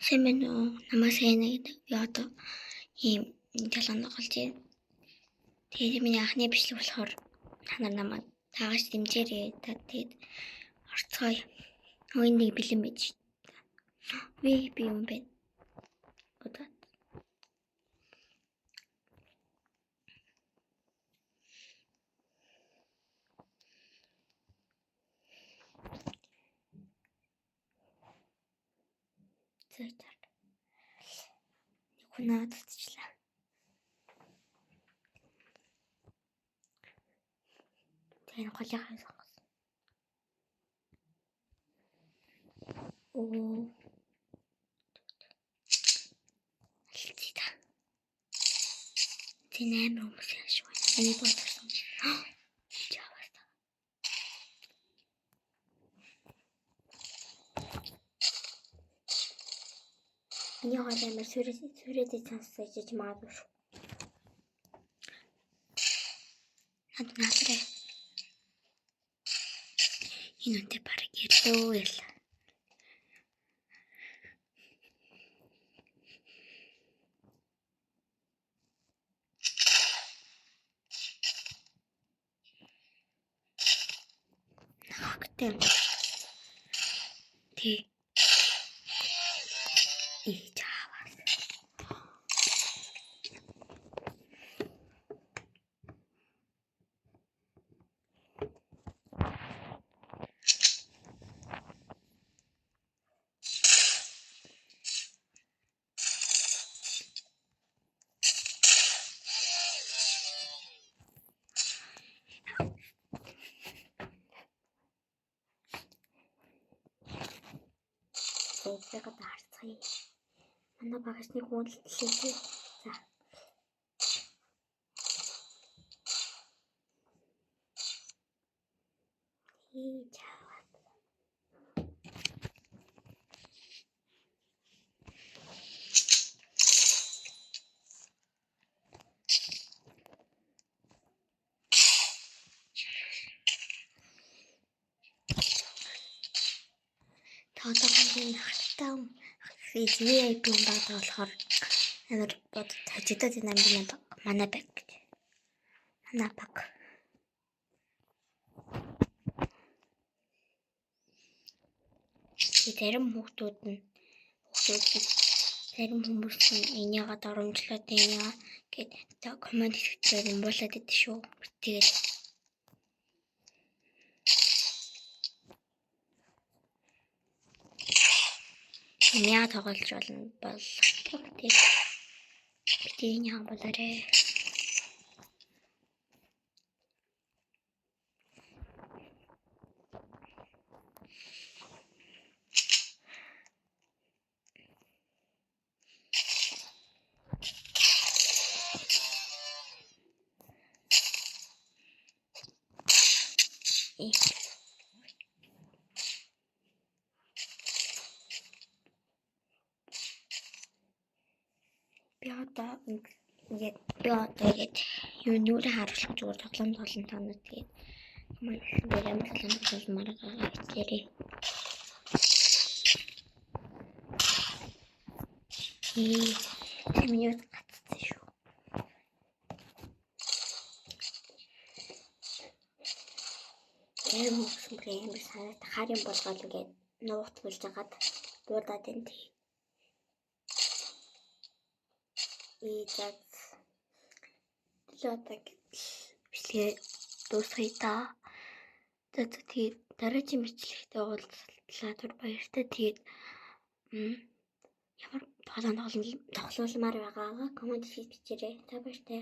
Сайн байна уу? Намайг сайн гэдэг. Би одоо ийм талаанд тоглож байна. Тэгээд миний анхны бичлэг болохоор та нар намайг таагаж дэмжээрэй. Тэгээд орцгоё. Өөний нэг бэлэн байж. Би юм бэ. Одоо зөтөр. Хүнаа тутчлаа. Тэгээд голынхаа сонгосон. Оо. Алцита. Тэнэм хүмүүс яаш вэ? Эний бодсон. Чавста. Миний хоолоймор сүрээд сонсож магадгүй шүү. Надраа. Энэ үнтэй бараг ялуу ял. Нахагтай. Тий. Чаваас. Тэгээд харцгаая. Манай багшны хүндлэлээ. За. Чаваа. Таатагийн хатам физик юм байна болохоор амар бод тажидад энэ амбина манай баг. Манай баг. Зарим зарим хүмүүс энийгээ доромжлоод энийгээ гээд комент хийхээр юмбуулаад идэв шүү. Тэгээд яа тоглож болно бол тийм яа болоорой. Би одоо ингээд юу нүрэ харуулах зүгээр тоглоом тоонод тэгээд манай ямар тоглоом тоглож маргаа хэлээрэй. Миний гацсан шүү. Ямар санаад харин болгоод ингээд нуугтгуулж хагаад дуудаад энэ зад лотаг бичлэгээ дуусгая та. Тэгээд дараагийн бичлэгтээ уулзлаа түр баяртай. Тэгээд ямар тоглоомор байгаагаа комент бичээрэй. Та баяртай.